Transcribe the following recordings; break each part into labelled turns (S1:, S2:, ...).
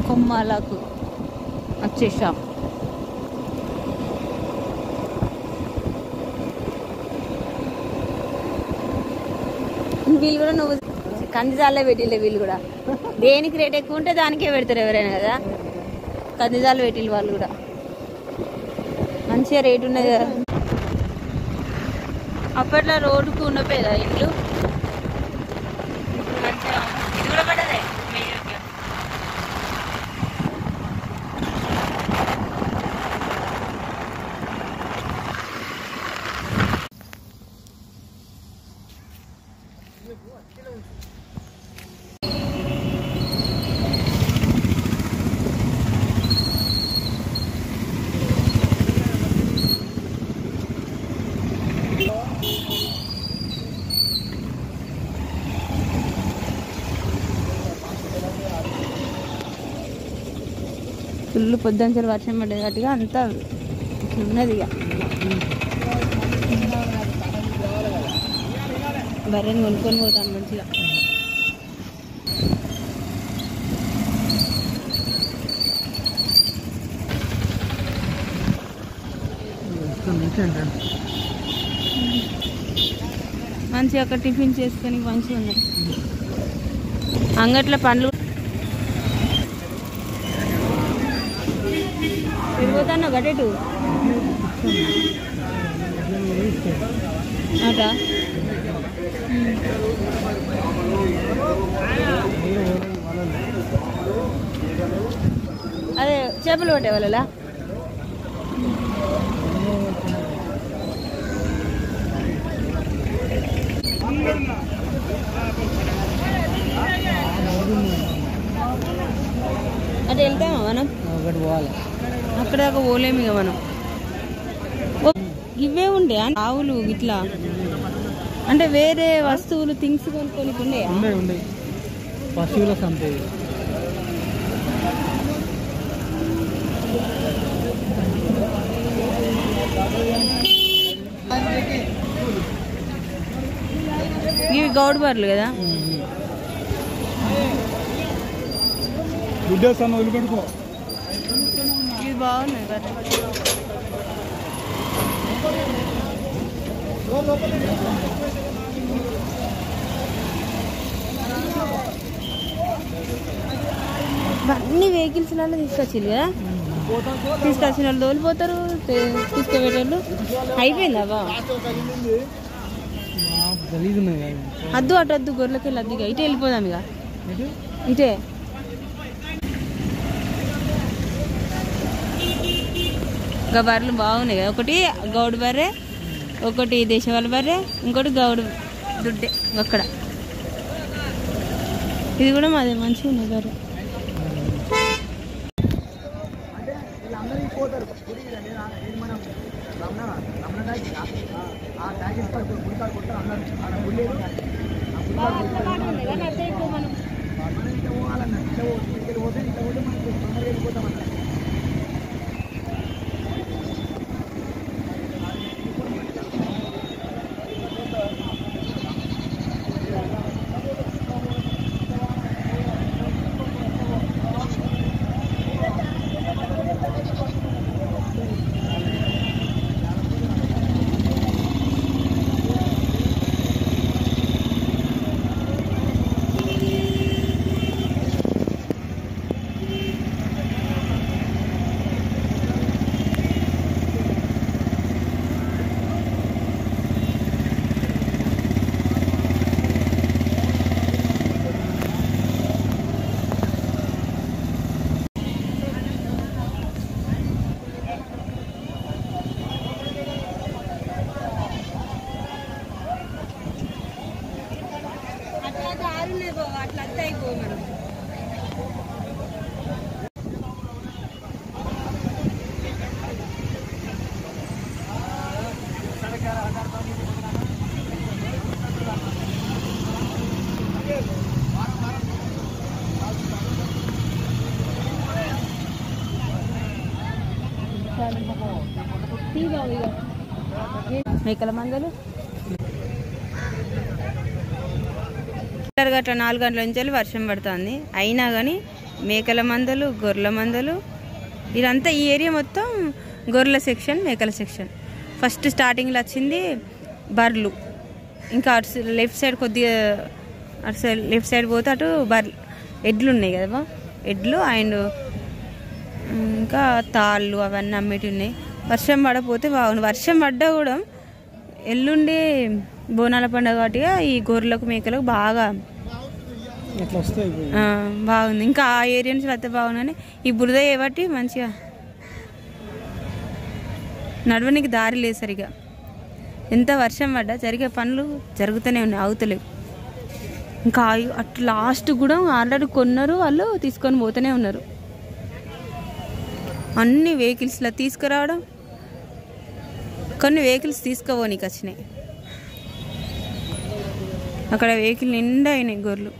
S1: కొమ్మలకు వచ్చేసాం. వీళ్ళు కూడా నువ్వు కందిజాలే పెట్టిలే. వీళ్ళు కూడా దేనికి రేట్ ఎక్కువ ఉంటే దానికే పెడతారు ఎవరైనా కదా. కందిజాలు పెట్టిల్లు వాళ్ళు కూడా. మంచిగా రేటు ఉన్నది కదా. అప్పట్లో రోడ్డుకు ఉండపోయేదా ఇల్లు. ఇది కూడా పడదే. ఫుల్ పొద్దుంచలు వర్షం పడేది గట్టిగా అంతా ఇట్లా ఉన్నది. ఇక బర్రెని కొనుక్కొని పోతాను మంచిగా. మంచిగా అక్కడ టిఫిన్ చేసుకొని మంచిగా ఉన్నాయి. అంగట్లో పండ్లు వెళ్ళిపోతాను గటెటు అటా. అదే చేపలు పట్టే వాళ్ళ అటు వెళ్తామా మనం. అక్కడ దాకా పోలేము ఇక మనం. ఇవే ఉండే ఆవులు ఇట్లా అంటే వేరే వస్తువులు థింగ్స్ కొనుక్కొని ఉండే
S2: పశువుల సంతే.
S1: ఇవి గౌడ్ బర్రెలు కదా.
S2: వదిలిపెట్టుకో.
S1: ఇవి బాగున్నాయి బర్రెలు. అన్ని వెహికల్స్ తీసుకొచ్చింది కదా. తీసుకొచ్చిన వాళ్ళు తోలిపోతారు, తీసుకుపోయేటోళ్ళు. అయిపోయిందా బా అద్దు అటు అద్దు గొర్రెలకి వెళ్ళి అద్దు. ఇక ఇటే వెళ్ళిపోదాం. ఇక ఇటే ఇంకా బర్రెలు బాగున్నాయి కదా. ఒకటి గౌడ్ బర్రె, ఒకటి దేశవాళ బర్రె, ఇంకోటి గౌడ్ దుడ్డే అక్కడ. ఇది కూడా మాది మంచిగా ఉన్నాయి బర్రె. మేకల మందలు గట్ల 4 గంటల నుంచి వర్షం పడుతుంది. అయినా కానీ మేకల మందలు, గొర్రెల మందలు. ఇదంతా ఈ ఏరియా మొత్తం గొర్రెల సెక్షన్, మేకల సెక్షన్. ఫస్ట్ స్టార్టింగ్లో వచ్చింది బర్రెలు. ఇంకా అటు లెఫ్ట్ సైడ్ కొద్దిగా అటు సైడ్ లెఫ్ట్ సైడ్ పోతే అటు ఎడ్లు ఉన్నాయి కదా, ఎడ్లు అండ్ ఇంకా తాళ్ళు అవన్నీ అమ్మేటివి ఉన్నాయి. వర్షం పడకపోతే బాగుంది. వర్షం పడ్డా కూడా ఎల్లుండి బోనాల పండుగ వాటిగా ఈ గొర్రెలకు మేకలకు బాగా బాగుంది. ఇంకా ఆ ఏరియా నుంచి అయితే బాగుందని ఈ బురద ఏబట్టి మంచిగా నడవనికి దారి లేదు సరిగా. ఎంత వర్షం పడ్డా జరిగే పనులు జరుగుతూనే ఉన్నాయి, అవుతలేవు. ఇంకా అటు లాస్ట్ కూడా ఆల్రెడీ కొన్నారు, వాళ్ళు తీసుకొని పోతూనే ఉన్నారు. అన్ని వెహికల్స్లో తీసుకురావడం, కొన్ని వెహికల్స్ తీసుకుపోనీకి వచ్చినాయి. అక్కడ వెహికల్ నిండా అయినాయి గొర్రెలు.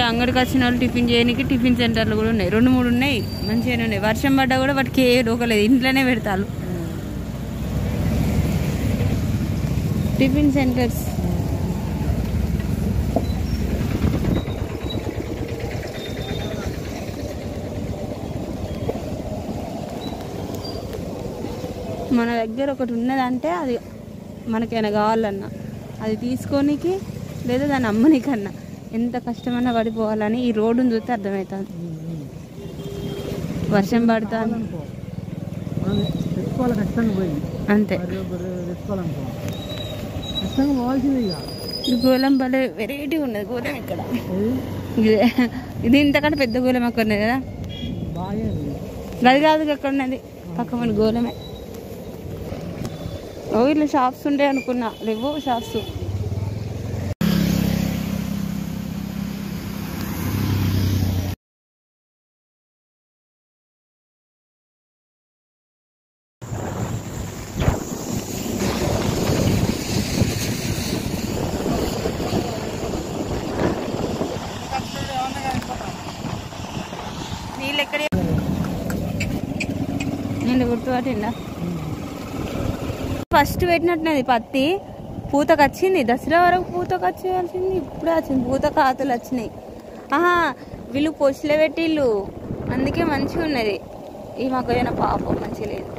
S1: అంగడికి వచ్చిన వాళ్ళు టిఫిన్ చేయడానికి టిఫిన్ సెంటర్లు కూడా ఉన్నాయి, 2-3 ఉన్నాయి, మంచిగానే ఉన్నాయి. వర్షం పడ్డా కూడా వాటికి ఏ డోకలేదు, ఇంట్లోనే పెడతారు టిఫిన్ సెంటర్స్. మన దగ్గర ఒకటి ఉన్నదంటే అది మనకైనా కావాలన్నా అది తీసుకోనికి లేదా దాన్ని అమ్మనికన్నా ఎంత కష్టమైనా పడిపోవాలని ఈ రోడ్డును చూస్తే అర్థమవుతుంది. వర్షం పడుతుంది
S2: అంతే,
S1: కష్టంగా పోవాల్సింది. ఈ గోళం భలే వెరైటీ ఉన్నది గోళం ఇక్కడ. ఇది ఇంతకంటే పెద్ద గోళం అక్కడ ఉన్నది కదా. అది కాదు అక్కడ ఉన్నది పక్క మన గోళమే. ఓ ఇట్లా షాప్స్ ఉండే అనుకున్నా, లేవు షాప్స్. నీళ్ళు ఎక్కడ నేను గుర్తుపట్టిందా? ఫస్ట్ పెట్టినట్టున్నది పత్తి, పూతకు వచ్చింది. దసరా వరకు పూతకు వచ్చేయాల్సింది, ఇప్పుడే వచ్చింది. పూత కాతులు వచ్చినాయి. ఆహా, వీళ్ళు పొచ్చులో పెట్టిళ్ళు, అందుకే మంచిగా ఉన్నది. ఈ మొక్కజొన్న పాపం మంచిగా లేదు.